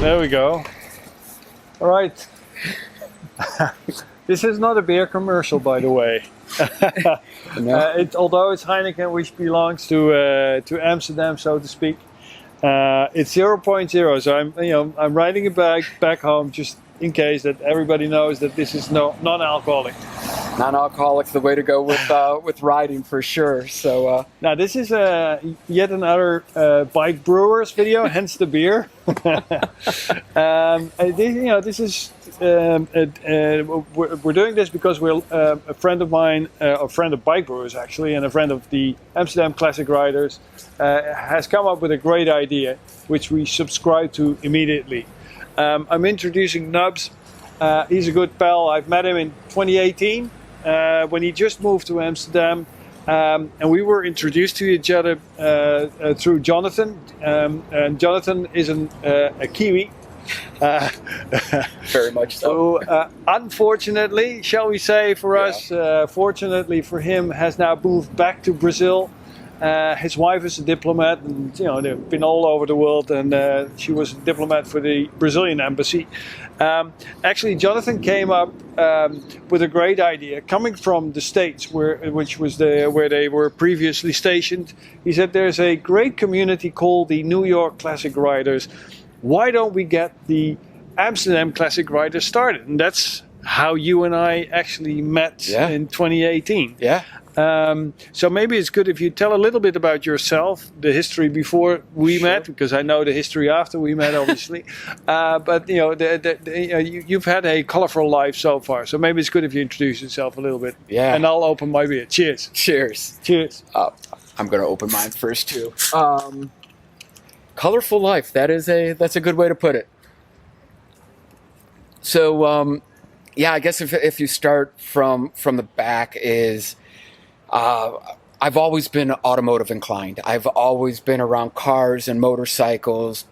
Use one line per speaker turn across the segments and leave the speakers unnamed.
There we go. All right. This is not a beer commercial, by the way.
No.
Although it's Heineken, which belongs to Amsterdam, so to speak. It's 0.0, so I'm riding it back home just in case that everybody knows that this is non-alcoholic.
Non-alcoholic's the way to go with riding for sure. So
now this is yet another BikeBrewers video, hence the beer. This is we're doing this because we're a friend of mine, a friend of BikeBrewers actually, and a friend of the Amsterdam Classic Riders, has come up with a great idea, which we subscribe to immediately. I'm introducing Nubbs. He's a good pal. I've met him in 2018 when he just moved to Amsterdam, and we were introduced to each other through Jonathan. And Jonathan is a Kiwi.
very much so.
So unfortunately, shall we say for us, fortunately for him, has now moved back to Brazil. His wife is a diplomat, and they've been all over the world, and she was a diplomat for the Brazilian embassy. Actually, Jonathan came up with a great idea coming from the States, where they were previously stationed. He said there's a great community called the New York Classic Riders. Why don't we get the Amsterdam Classic Riders started? And that's how you and I actually met in 2018.
Yeah.
So maybe it's good if you tell a little bit about yourself, the history before we met, because I know the history after we met, obviously. But you've had a colorful life so far. So maybe it's good if you introduce yourself a little bit.
Yeah.
And I'll open my beer. Cheers.
Cheers.
Cheers.
I'm going to open mine first too. Colorful life. That's a good way to put it. So I guess if you start from the back is. I've always been automotive inclined. I've always been around cars and motorcycles,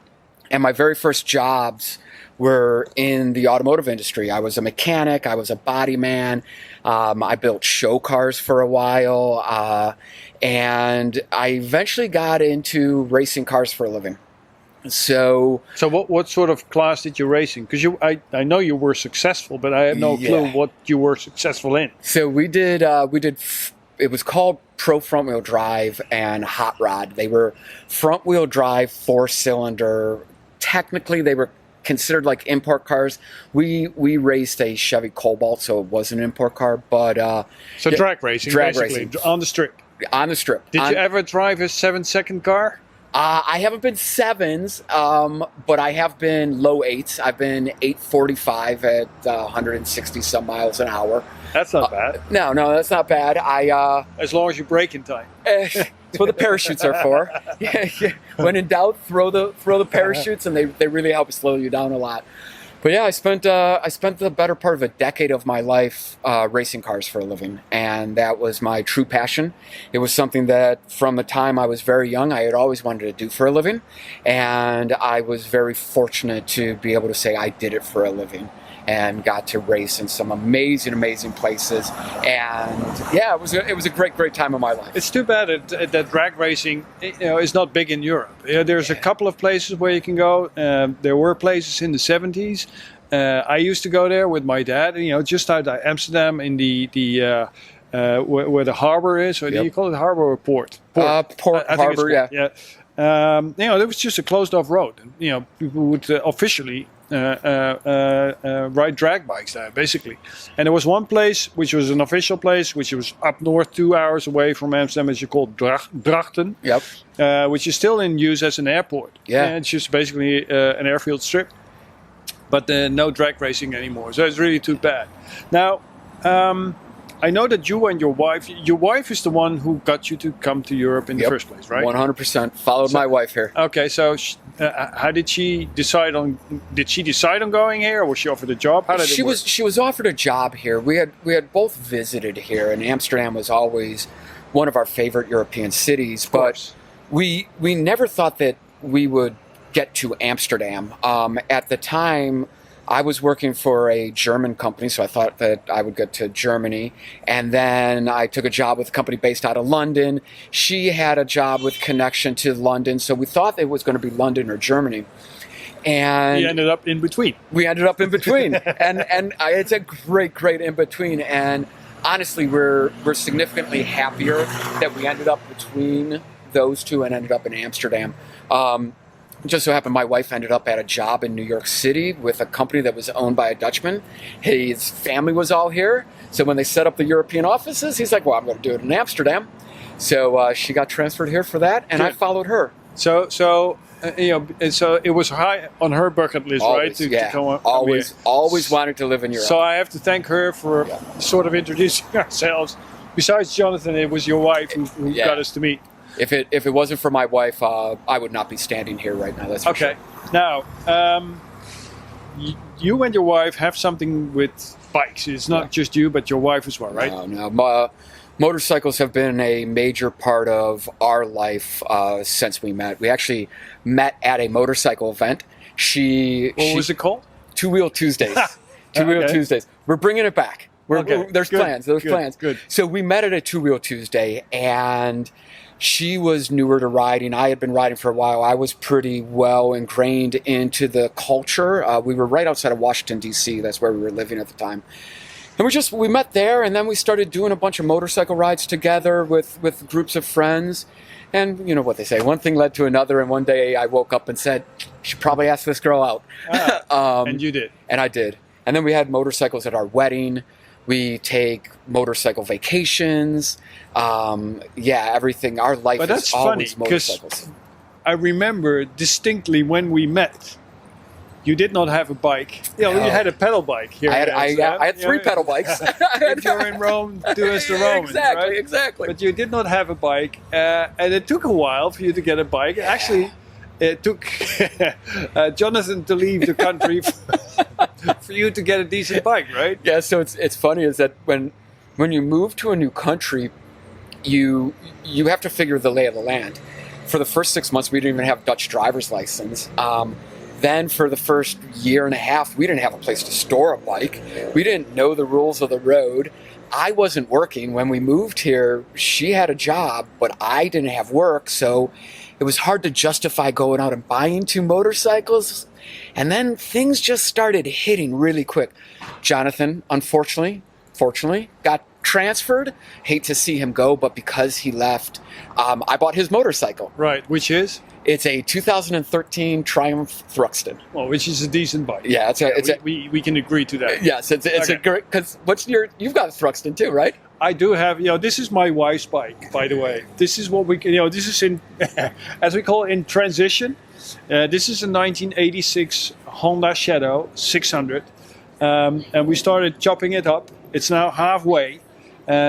and my very first jobs were in the automotive industry. I was a mechanic, I was a body man, I built show cars for a while, and I eventually got into racing cars for a living. So
what sort of class did you race in? Because I know you were successful, but I had no clue what you were successful in.
So we did. It was called Pro Front Wheel Drive and Hot Rod. They were front wheel drive, 4-cylinder. Technically, they were considered like import cars. We raced a Chevy Cobalt, so it was an import car. But
drag racing, basically, on the strip.
On the strip.
Did you ever drive a 7-second car?
I haven't been 7s, but I have been low 8s. I've been 845 at 160 some miles an hour.
That's not bad.
No, that's not bad.
As long as you brake in time.
That's what the parachutes are for. When in doubt, throw the parachutes, and they really help slow you down a lot. But yeah, I spent the better part of a decade of my life racing cars for a living, and that was my true passion. It was something that from the time I was very young, I had always wanted to do for a living, and I was very fortunate to be able to say I did it for a living and got to race in some amazing places. And yeah, it was a great time of my life.
It's too bad that drag racing is not big in Europe. There's a couple of places where you can go. There were places in the 70s. I used to go there with my dad, just outside Amsterdam in the where the harbor is. Or do you call it harbor or port?
Port harbor,
yeah. There was just a closed off road. People would officially ride drag bikes there, basically. And there was one place, which was an official place, which was up north 2 hours away from Amsterdam, which is called Drachten, which is still in use as an airport.
Yeah.
And it's just basically an airfield strip, but no drag racing anymore. So it's really too bad. Now, I know that you and your wife is the one who got you to come to Europe in the first place, right?
100%. Followed my wife here.
Okay, so how did she decide on? Did she decide on going here, or was she offered a job? How did it work?
She was offered a job here. We had both visited here, and Amsterdam was always one of our favorite European cities. But we never thought that we would get to Amsterdam. At the time, I was working for a German company, so I thought that I would get to Germany. And then I took a job with a company based out of London. She had a job with connection to London, so we thought it was going to be London or Germany. And
we ended up in between.
And it's a great in between. And honestly, we're significantly happier that we ended up between those two and ended up in Amsterdam. Just so happened my wife ended up at a job in New York City with a company that was owned by a Dutchman. His family was all here. So when they set up the European offices, he's like, well, I'm going to do it in Amsterdam. So she got transferred here for that, and I followed her.
So it was high on her bucket list,
always,
right?
To come always wanted to live in Europe.
So I have to thank her for sort of introducing ourselves. Besides Jonathan, it was your wife who got us to meet.
If it wasn't for my wife, I would not be standing here right now. That's for sure.
Now, you and your wife have something with bikes. It's not just you, but your wife as well, right?
No. Motorcycles have been a major part of our life since we met. We actually met at a motorcycle event.
What was it called?
Two Wheel Tuesdays. Tuesdays. We're bringing it back. There's plans.
Good.
So we met at a Two Wheel Tuesday, and she was newer to riding. I had been riding for a while. I was pretty well ingrained into the culture. We were right outside of Washington, D.C. That's where we were living at the time. And we met there, and then we started doing a bunch of motorcycle rides together with groups of friends. And you know what they say, one thing led to another, and one day I woke up and said, you should probably ask this girl out.
And you did.
And I did. And then we had motorcycles at our wedding. We take motorcycle vacations. Everything. Our life is always motorcycles.
I remember distinctly when we met, you did not have a bike. You had a pedal bike here.
I had three pedal bikes.
If you're in Rome, do as the Romans, right?
Exactly.
But you did not have a bike, and it took a while for you to get a bike. Actually, it took Jonathan to leave the country for you to get a decent bike, right?
Yeah. So it's funny is that when you move to a new country, you have to figure the lay of the land. For the first 6 months, we didn't even have Dutch driver's license. Then for the first year and a half, we didn't have a place to store a bike. We didn't know the rules of the road. I wasn't working. When we moved here, she had a job, but I didn't have work. So it was hard to justify going out and buying two motorcycles. And then things just started hitting really quick. Jonathan, fortunately, got transferred. Hate to see him go, but because he left, I bought his motorcycle.
Right, which is?
It's a 2013 Triumph Thruxton.
Well, which is a decent bike.
Yeah,
we can agree to that.
Yes, it's a great, because you've got a Thruxton too, right?
I do have, this is my wife's bike, by the way. This is what this is in, as we call it, in transition. This is a 1986 Honda Shadow 600. And we started chopping it up. It's now halfway.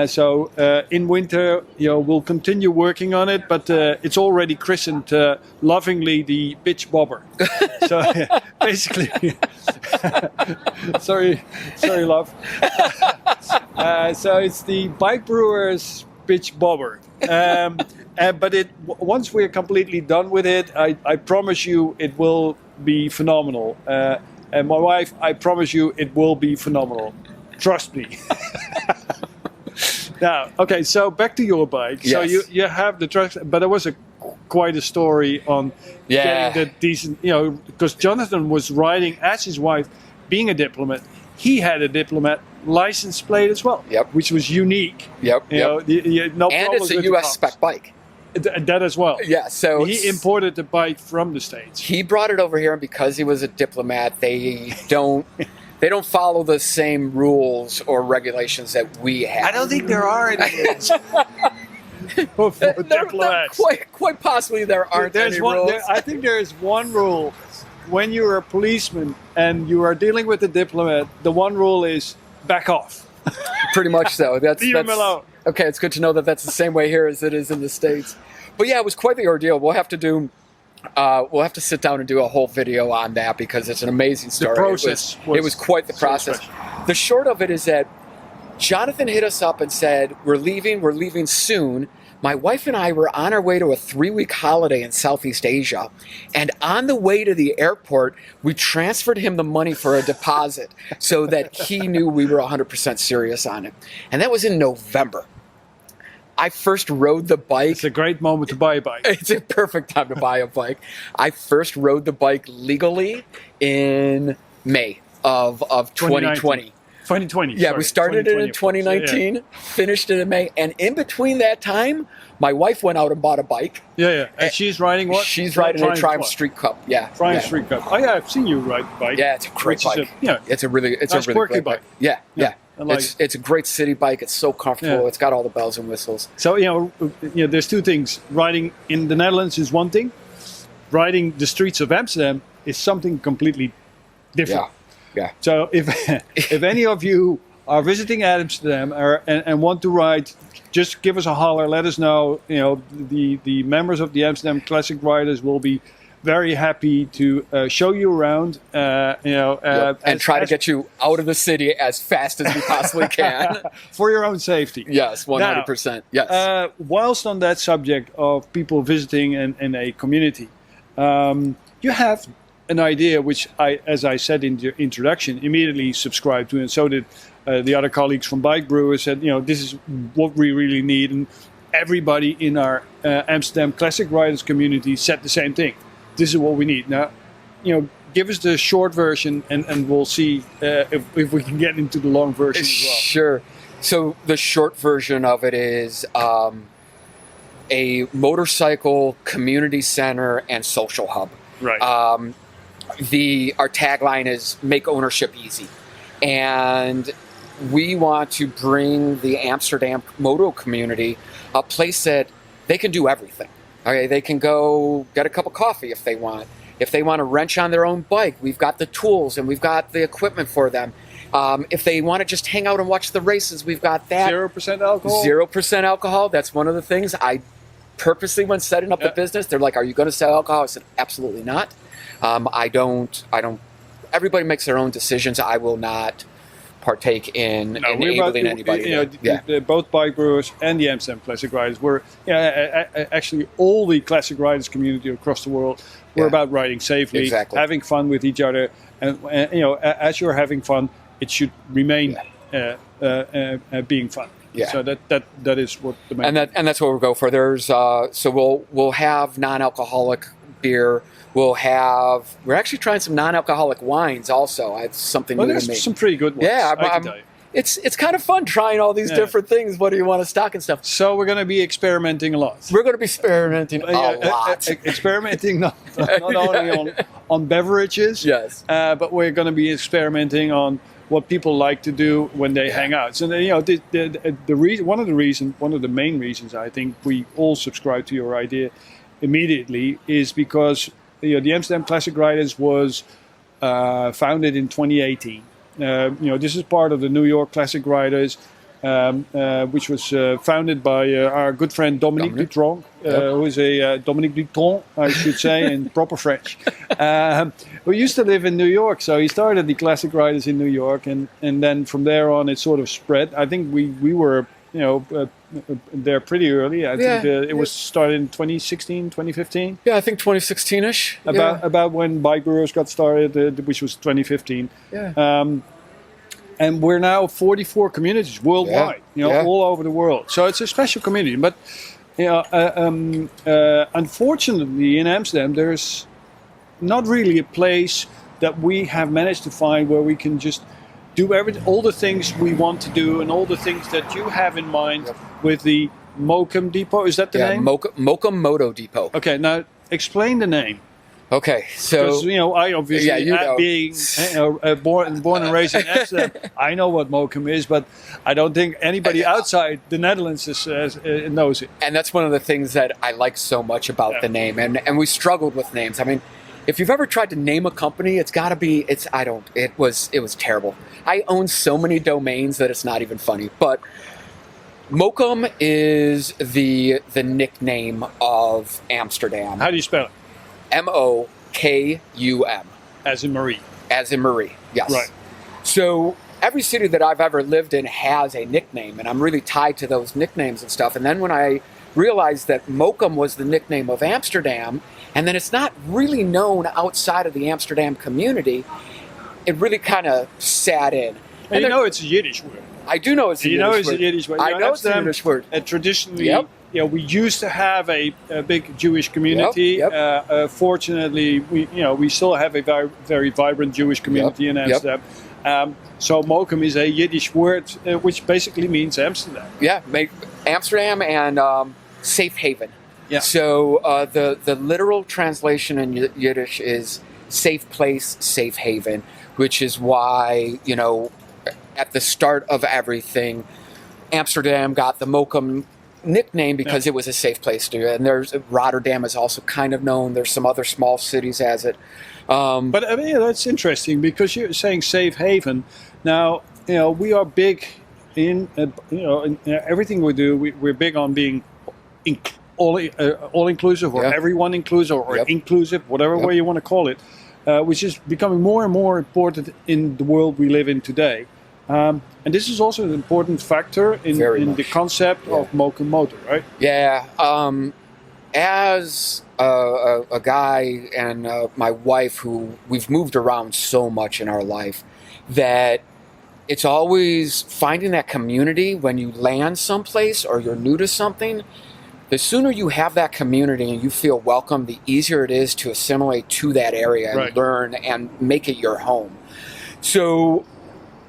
So in winter, we'll continue working on it, but it's already christened lovingly the bitch bobber. So basically, sorry, love. So it's the BikeBrewer's bitch bobber. But once we're completely done with it, I promise you it will be phenomenal. And my wife, I promise you it will be phenomenal. Trust me. Now, okay, so back to your bike. Yes. So you have the truck, but there was quite a story on getting the decent, because Jonathan was riding as his wife, being a diplomat. He had a diplomat license plate as well, which was unique.
No
and it's
a US spec bike.
That as well.
Yeah, so
he imported the bike from the States.
He brought it over here, and because he was a diplomat, they don't follow the same rules or regulations that we have.
I don't think there are any rules.
Quite possibly there aren't any rules.
I think there is one rule. When you're a policeman and you are dealing with a diplomat, the one rule is back off.
Pretty much so.
Leave him alone.
Okay, it's good to know that that's the same way here as it is in the States. But yeah, it was quite the ordeal. We'll have to sit down and do a whole video on that because it's an amazing story.
The process
it was quite the process. The short of it is that Jonathan hit us up and said, we're leaving soon. My wife and I were on our way to a 3-week holiday in Southeast Asia. And on the way to the airport, we transferred him the money for a deposit so that he knew we were 100% serious on it. And that was in November. I first rode the bike.
It's a great moment to buy a bike.
It's a perfect time to buy a bike. I first rode the bike legally in May of 2020.
2020.
Yeah,
sorry,
we started it in 2019, finished it in May, and in between that time, my wife went out and bought a bike.
Yeah. And she's riding what?
She's riding a Triumph Street Cup. Yeah.
Triumph Street Cup. Oh yeah, I've seen you ride the bike.
Yeah, it's a great bike. It's a really
quirky
great bike. Yeah.
Like,
it's a great city bike. It's so comfortable.
Yeah.
It's got all the bells and whistles.
So there's two things. Riding in the Netherlands is one thing. Riding the streets of Amsterdam is something completely different.
Yeah.
So if any of you are visiting Amsterdam and want to ride, just give us a holler. Let us know. The members of the Amsterdam Classic Riders will be very happy to show you around.
And try to get you out of the city as fast as we possibly can
for your own safety.
Yes, 100%. Yes.
Whilst on that subject of people visiting in a community, you have an idea which I, as I said in the introduction, immediately subscribed to, and so did the other colleagues from BikeBrewer. Said, this is what we really need, and everybody in our Amsterdam Classic Riders community said the same thing. This is what we need. Now, give us the short version, and we'll see if we can get into the long version as well.
Sure. So the short version of it is a motorcycle community center and social hub.
Right.
Our tagline is "Make ownership easy," and we want to bring the Amsterdam Moto community a place that they can do everything. Okay, they can go get a cup of coffee if they want. If they want to wrench on their own bike, we've got the tools and we've got the equipment for them. If they want to just hang out and watch the races, we've got that.
0% alcohol?
0% alcohol. That's one of the things. I purposely, when setting up the business, they're like, "Are you going to sell alcohol?" I said, "Absolutely not. I don't. Everybody makes their own decisions. I will not partake in enabling anybody."
Both bike brewers and the Amsterdam Classic Riders were, actually all the classic riders community across the world were about riding safely, having fun with each other, and as you're having fun, it should remain being fun. Yeah. So that is what the main
and that's what we'll go for. There's so we'll have non-alcoholic beer. We're actually trying some non-alcoholic wines also. It's something new to me.
There's some pretty good ones.
Yeah,
I can tell you.
It's kind of fun trying all these different things. What do you want to stock and stuff?
So we're going to be experimenting a lot.
We're going to be experimenting a lot.
Experimenting not only on beverages,
yes,
but we're going to be experimenting on what people like to do when they hang out. So one of the main reasons I think we all subscribe to your idea immediately is because the Amsterdam Classic Riders was founded in 2018. This is part of the New York Classic Riders, which was founded by our good friend Dominique Dutronc, who is a Dominique Dutronc, I should say, in proper French, who used to live in New York. So he started the Classic Riders in New York, and then from there on it sort of spread. I think we were there pretty early. I think it was started in 2016, 2015.
Yeah, I think 2016-ish.
About when BikeBrewers got started, which was 2015.
Yeah.
And we're now 44 communities worldwide, all over the world. So it's a special community. But unfortunately, in Amsterdam, there's not really a place that we have managed to find where we can just do all the things we want to do and all the things that you have in mind with the Mokum Depot. Is that the name?
Mokum Moto Depot.
Okay, now explain the name.
Okay, so
because I obviously being born and raised in Amsterdam, I know what Mokum is, but I don't think anybody outside the Netherlands knows it.
And that's one of the things that I like so much about the name, and we struggled with names. I mean, if you've ever tried to name a company, it's got to be. It was terrible. I own so many domains that it's not even funny. But Mokum is the nickname of Amsterdam.
How do you spell it?
Mokum.
As in Marie.
As in Marie, yes.
Right.
So every city that I've ever lived in has a nickname, and I'm really tied to those nicknames and stuff. And then when I realized that Mokum was the nickname of Amsterdam, and then it's not really known outside of the Amsterdam community, it really kind of sat in.
And you know it's a Yiddish word.
I do know it's a Yiddish word. I know it's a Yiddish word.
Traditionally, we used to have a big Jewish community. Fortunately, we still have a very, very vibrant Jewish community in Amsterdam. So Mokum is a Yiddish word, which basically means Amsterdam.
Yeah, Amsterdam and safe haven.
Yeah.
So the literal translation in Yiddish is safe place, safe haven, which is why, at the start of everything, Amsterdam got the Mokum nickname because it was a safe place to. And Rotterdam is also kind of known. There's some other small cities as it.
But I mean, that's interesting because you're saying safe haven. Now, we are big in everything we do. We're big on being all inclusive, or everyone inclusive, or inclusive, whatever way you want to call it, which is becoming more and more important in the world we live in today. And this is also an important factor in the concept of Mokum Moto, right?
Yeah. As a guy and my wife who we've moved around so much in our life, that it's always finding that community when you land someplace or you're new to something. The sooner you have that community and you feel welcome, the easier it is to assimilate to that area and learn and make it your home. So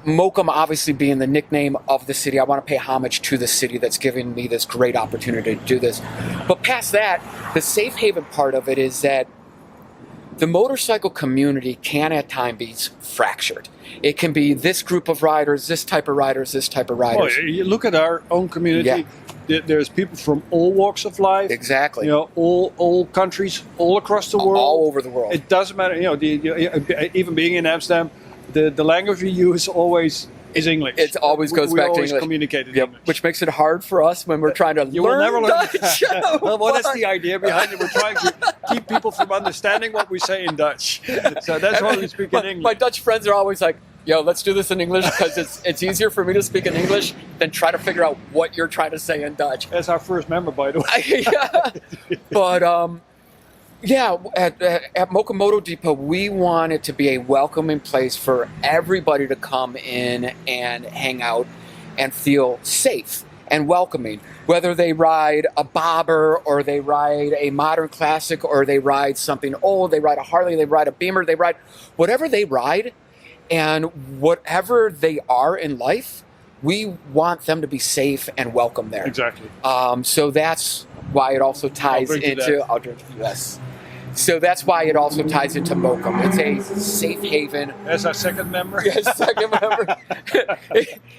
Mokum obviously being the nickname of the city, I want to pay homage to the city that's given me this great opportunity to do this. But past that, the safe haven part of it is that the motorcycle community can at times be fractured. It can be this group of riders, this type of riders, this type of riders.
Well, you look at our own community. Yeah. There's people from all walks of life.
Exactly.
All countries, all across the world.
All over the world.
It doesn't matter. Even being in Amsterdam, the language we use is English.
It always goes back to English.
We always communicate in English.
Which makes it hard for us when we're trying to
you will never learn
Dutch.
Well, that's the idea behind it. We're trying to keep people from understanding what we say in Dutch. So that's why we speak in English.
My Dutch friends are always like, yo, let's do this in English because it's easier for me to speak in English than try to figure out what you're trying to say in Dutch.
That's our first member, by the way.
But at Mokum Moto Depot, we want it to be a welcoming place for everybody to come in and hang out and feel safe and welcoming. Whether they ride a bobber or they ride a modern classic or they ride something old, they ride a Harley, they ride a Beamer, they ride whatever they ride, and whatever they are in life, we want them to be safe and welcome there.
Exactly.
So that's why it also ties into. Yes. So that's why it also ties into Mokum. It's a safe haven.
That's our second member.
Yes, second member.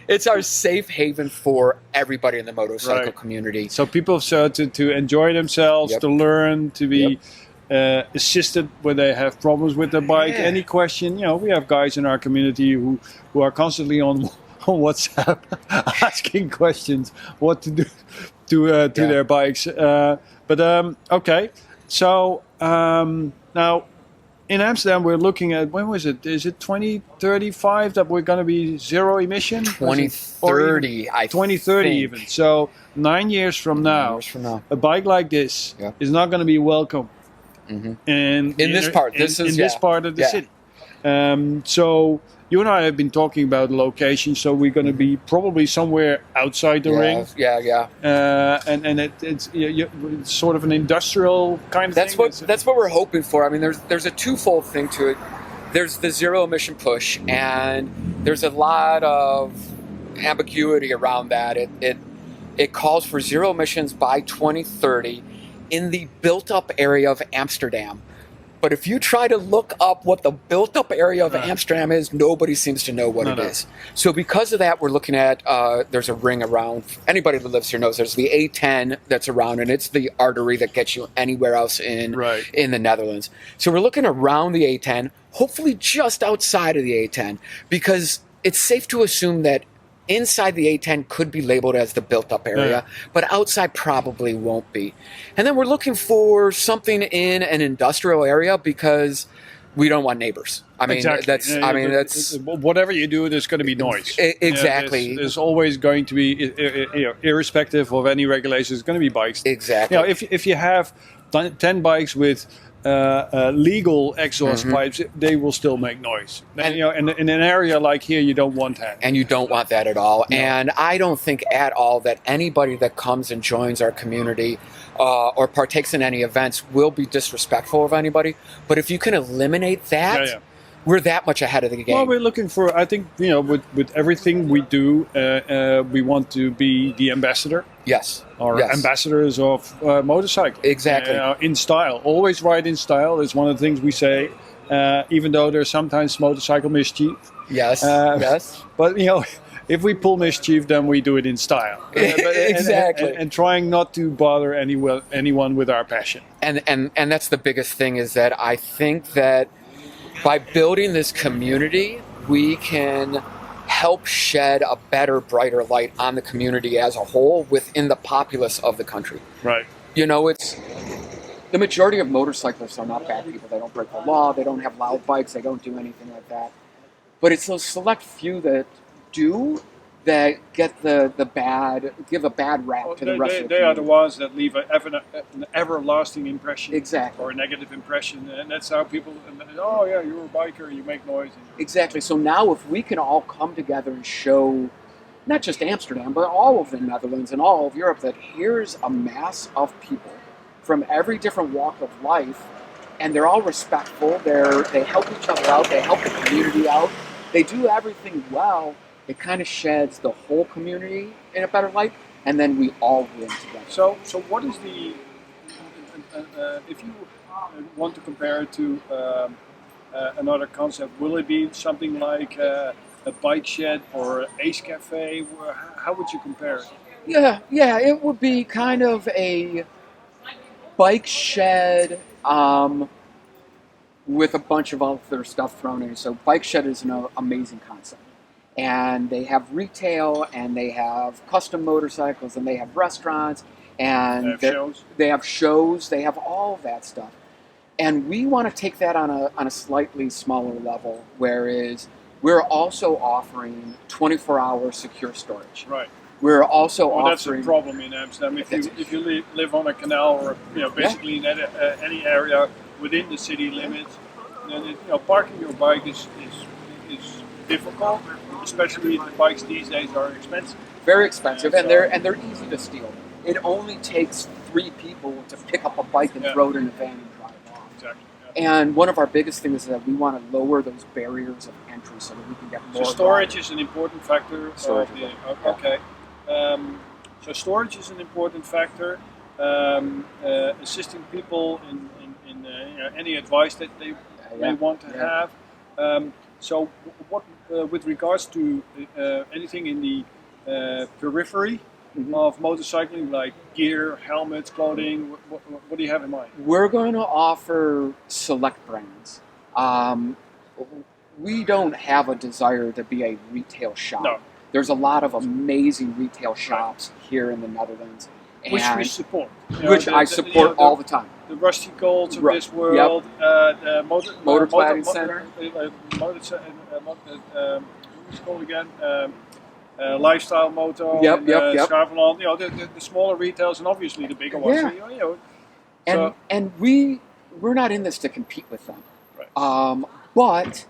It's our safe haven for everybody in the motorcycle community.
So people to enjoy themselves, to learn, to be assisted when they have problems with their bike. Any question, we have guys in our community who are constantly on WhatsApp asking questions what to do to their bikes. Okay. So now in Amsterdam, we're looking at, when was it? Is it 2035 that we're going to be zero emission?
2030, I
2030
think.
Even. So 9 years from now, a bike like this is not going to be welcome in this part. This part of the city. So you and I have been talking about location, so we're going to be probably somewhere outside the ring. And it's sort of an industrial kind of thing.
That's what we're hoping for. I mean, there's a twofold thing to it. There's the zero emission push, and there's a lot of ambiguity around that. It calls for zero emissions by 2030 in the built-up area of Amsterdam. But if you try to look up what the built-up area of Amsterdam is, nobody seems to know what it is. So because of that, we're looking at, there's a ring around. Anybody that lives here knows there's the A10 that's around, and it's the artery that gets you anywhere else in the Netherlands. So we're looking around the A10, hopefully just outside of the A10, because it's safe to assume that inside the A10 could be labeled as the built-up area, but outside probably won't be. And then we're looking for something in an industrial area because we don't want neighbors. I mean,
exactly.
that's. I mean, that's
whatever you do. There's going to be noise.
Exactly.
There's always going to be, irrespective of any regulations, it's going to be bikes.
Exactly.
If you have 10 bikes with legal exhaust pipes, they will still make noise. And in an area like here, you don't want that.
And you don't want that at all.
No.
And I don't think at all that anybody that comes and joins our community or partakes in any events will be disrespectful of anybody. But if you can eliminate that, we're that much ahead of the game.
Well, we're looking for, I think, with everything we do, we want to be the ambassador.
Yes.
Or ambassadors of motorcycle.
Exactly.
In style. Always ride in style is one of the things we say, even though there's sometimes motorcycle mischief.
Yes. Yes.
But, if we pull mischief, then we do it in style.
Exactly.
And trying not to bother anyone with our passion.
And that's the biggest thing, is that I think that by building this community, we can help shed a better, brighter light on the community as a whole within the populace of the country.
Right.
It's the majority of motorcyclists are not bad people. They don't break the law. They don't have loud bikes. They don't do anything like that. But it's those select few that do that give a bad rap to the rest of the community.
They are the ones that leave an everlasting impression.
Exactly.
Or a negative impression. And that's how people, oh yeah, you're a biker, you make noise.
Exactly. So now if we can all come together and show, not just Amsterdam, but all of the Netherlands and all of Europe, that here's a mass of people from every different walk of life, and they're all respectful, they help each other out, they help the community out, they do everything well, it kind of sheds the whole community in a better light, and then we all win together.
So what is the, if you want to compare it to another concept, will it be something like a Bikeshed or an Ace Cafe? How would you compare it?
Yeah, it would be kind of a Bikeshed with a bunch of other stuff thrown in. So Bikeshed is an amazing concept. And they have retail, and they have custom motorcycles, and they have restaurants, and they have shows, they have all of that stuff. And we want to take that on a slightly smaller level, whereas we're also offering 24-hour secure storage.
Right.
We're also offering...
That's a problem in Amsterdam. If you live on a canal or basically in any area within the city limits, then parking your bike is difficult. Especially the bikes these days are expensive.
Very expensive, and they're easy to steal. It only takes 3 people to pick up a bike and throw it in a van and drive off.
Exactly.
And one of our biggest things is that we want to lower those barriers of entry so that we can get more.
So storage is an important factor.
Storage.
Okay. So storage is an important factor. Assisting people in any advice that they may want to have. So what, with regards to anything in the periphery of motorcycling, like gear, helmets, clothing, what do you have in mind?
We're going to offer select brands. We don't have a desire to be a retail shop.
No.
There's a lot of amazing retail shops here in the Netherlands.
Which we support.
I support all the time.
The Rusty Golds of this world, the
Motor Cladding Center.
What's it called again? Lifestyle Moto, Scarvalon, the smaller retails, and obviously the bigger ones.
Yeah. And we're not in this to compete with them. Right. But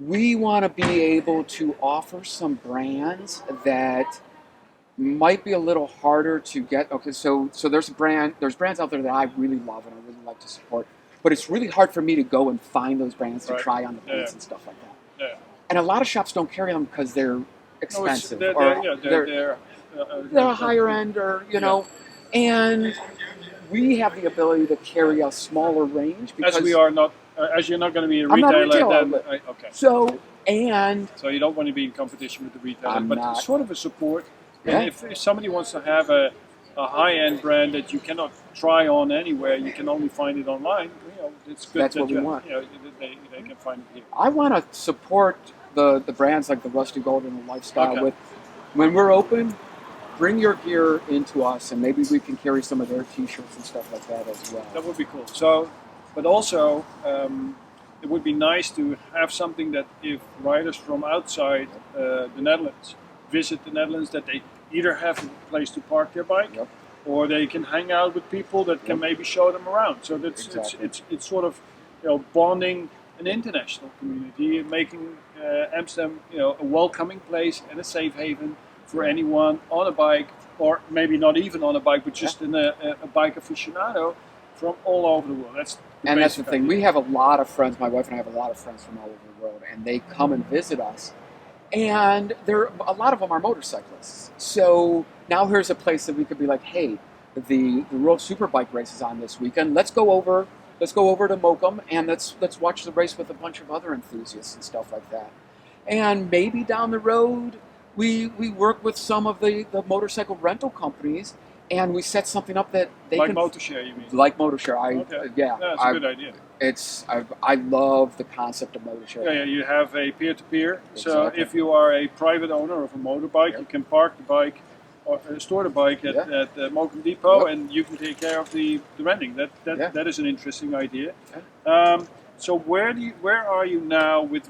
we want to be able to offer some brands that might be a little harder to get. Okay, so there's brands out there that I really love and I really like to support, but it's really hard for me to go and find those brands to try on the boots and stuff like that. Yeah. And a lot of shops don't carry them because they're expensive, they're a higher end, or and we have the ability to carry a smaller range because
we are not. As you're not going to be a retailer, okay.
So
you don't want to be in competition with the retailer, but it's sort of a support.
Yeah.
And if somebody wants to have a high-end brand that you cannot try on anywhere, you can only find it online. It's good.
That's what we want.
They can find it here.
I want to support the brands like the Rusty Gold and the Lifestyle. With when we're open, bring your gear into us, and maybe we can carry some of their T-shirts and stuff like that as well.
That would be cool. So, but also it would be nice to have something that if riders from outside the Netherlands visit the Netherlands, that they either have a place to park their bike, or they can hang out with people that can maybe show them around. So that's it's sort of bonding an international community, making Amsterdam a welcoming place and a safe haven for anyone on a bike, or maybe not even on a bike, but just in a bike aficionado from all over the world. That's the
thing.
idea.
We have a lot of friends. My wife and I have a lot of friends from all over the world, and they come and visit us. And a lot of them are motorcyclists. So now here's a place that we could be like, hey, the World Superbike race is on this weekend. Let's go over to Mokum and let's watch the race with a bunch of other enthusiasts and stuff like that. And maybe down the road, we work with some of the motorcycle rental companies, and we set something up that they
like
can...
Moto share, you mean?
Like Moto share.
Yeah, that's a good idea.
I love the concept of Moto share.
Yeah, you have a peer-to-peer.
Exactly.
So if you are a private owner of a motorbike, you can park the bike or store the bike at the Mokum Depot, and you can take care of the renting. That is an interesting idea.
Yeah.
So where are you now with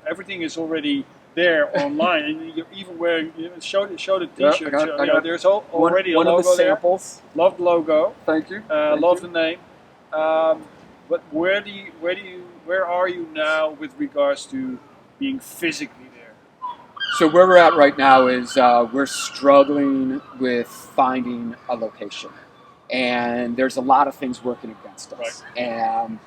everything is already there online, and you're even wearing show the t-shirt. There's already
one
a logo
of the samples.
There. Love the logo.
Thank you.
Love the name. But where are you now with regards to being physically there?
So where we're at right now is we're struggling with finding a location, and there's a lot of things working against us.
Right.
And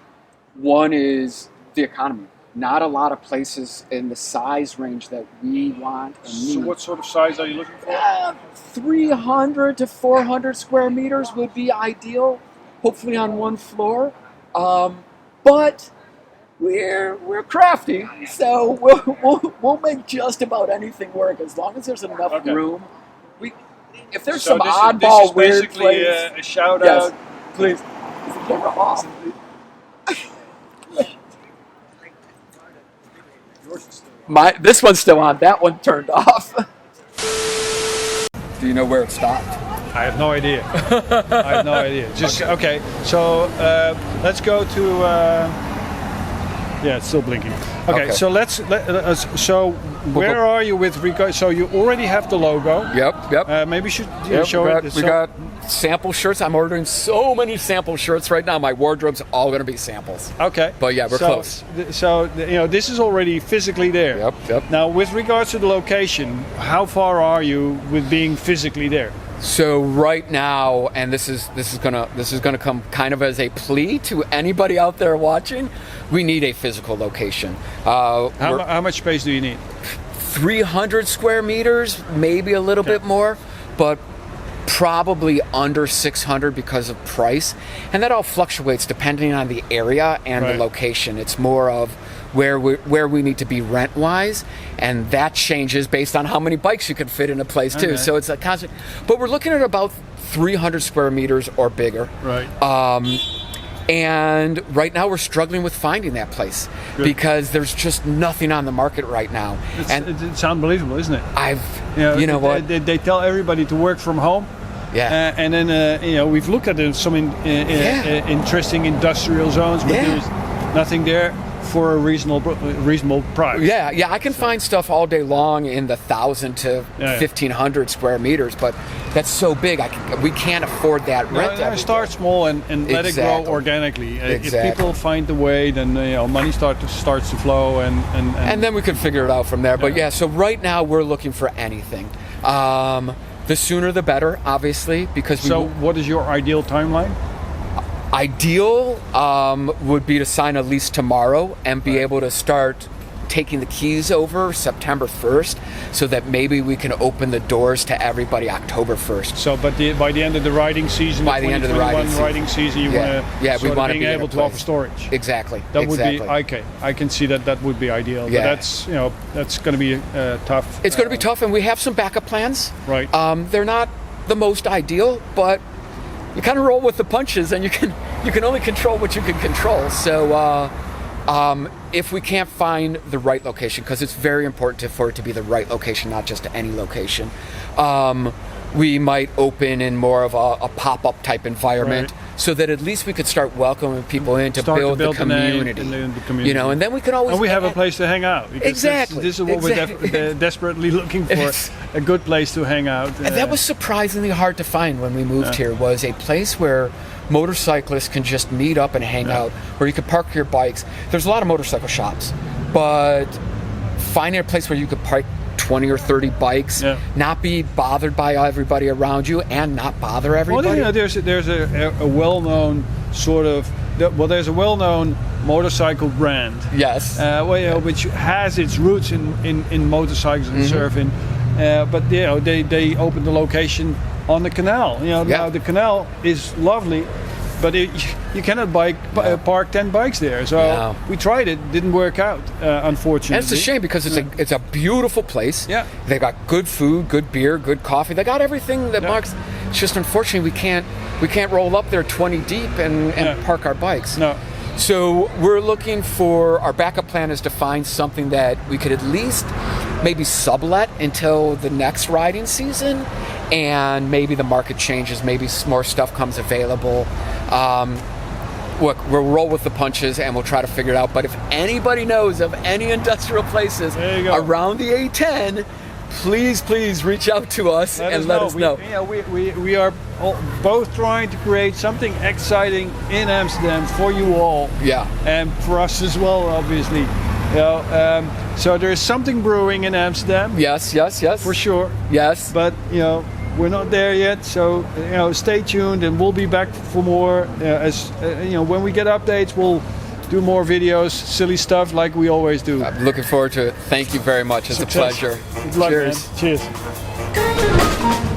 one is the economy. Not a lot of places in the size range that we want and need.
So what sort of size are you looking for?
300 to 400 square meters would be ideal, hopefully on one floor. But we're crafty, so we'll make just about anything work as long as there's enough room. If there's some oddball weird place,
this is basically a shout
yes,
out.
please. Is the camera off? This one's still on. That one turned off. Do you know where it stopped?
I have no idea. I have no idea. Just okay. So let's go to. Yeah, it's still blinking. Okay. So so where are you with regard? So you already have the logo.
Yep.
Maybe you should show it.
We got sample shirts. I'm ordering so many sample shirts right now. My wardrobe's all going to be samples.
Okay.
But yeah, we're close.
So this is already physically there.
Yep.
Now, with regards to the location, how far are you with being physically there?
So right now, and this is gonna come kind of as a plea to anybody out there watching, we need a physical location.
How much space do you need?
300 square meters, maybe a little bit more, but probably under 600 because of price. And that all fluctuates depending on the area and the location. It's more of where we need to be rent-wise, and that changes based on how many bikes you can fit in a place too. So it's a constant. But we're looking at about 300 square meters or bigger.
Right.
And right now we're struggling with finding that place because there's just nothing on the market right now.
It's unbelievable, isn't it?
You know what?
They tell everybody to work from home.
Yeah.
And then we've looked at some interesting industrial zones, but there's nothing there for a reasonable price.
Yeah. I can find stuff all day long in the 1,000 to 1,500 square meters, but that's so big. We can't afford that rent.
Start small and let it grow organically. If people find the way, then money starts to flow, and
then we can figure it out from there. But so right now we're looking for anything. The sooner the better, obviously, because
what is your ideal timeline?
Ideal would be to sign a lease tomorrow and be able to start taking the keys over September 1st, so that maybe we can open the doors to everybody October 1st.
So, but by the end of the riding season,
by the end of the riding
season, you want to be able to offer storage.
Exactly.
Would be okay. I can see that would be ideal.
Yeah.
But that's going to be tough.
It's going to be tough, and we have some backup plans.
Right.
They're not the most ideal, but you kind of roll with the punches, and you can only control what you can control. So if we can't find the right location, because it's very important for it to be the right location, not just any location, we might open in more of a pop-up type environment,
Right.
so that at least we could start welcoming people in to
Start to
build the
build the name
community.
and the community.
You know, and then we can always.
And we have a place to hang out. Because
Exactly,
This is what
exactly.
we're desperately looking for,
It's-
a good place to hang out.
And that was surprisingly hard to find when we moved here, was a place where motorcyclists can just meet up and hang out, where you could park your bikes. There's a lot of motorcycle shops, but finding a place where you could park 20 or 30 bikes, not be bothered by everybody around you, and not bother everybody.
Well, you know, there's a well-known sort of, there's a well-known motorcycle brand.
Yes.
Well, you know, which has its roots in motorcycles and surfing. But you know, they opened the location on the canal. You know, now the canal is lovely, but you cannot park 10 bikes there. So we tried it, didn't work out, unfortunately.
And it's a shame because it's a beautiful place.
Yeah.
They got good food, good beer, good coffee. They got everything that marks. It's just unfortunately we can't roll up there 20 deep and park our bikes.
No.
So we're looking for, our backup plan is to find something that we could at least maybe sublet until the next riding season, and maybe the market changes, maybe more stuff comes available. Look, we'll roll with the punches and we'll try to figure it out. But if anybody knows of any industrial places around the A10, please reach out to us and let us know.
We are both trying to create something exciting in Amsterdam for you all.
Yeah.
And for us as well, obviously. You know, so there's something brewing in Amsterdam.
Yes.
For sure.
Yes.
But, you know, we're not there yet, so you know, stay tuned, and we'll be back for more. As you know, when we get updates, we'll do more videos, silly stuff like we always do.
I'm looking forward to it. Thank you very much. It's
Success.
a pleasure.
Good luck,
Cheers.
man. Cheers.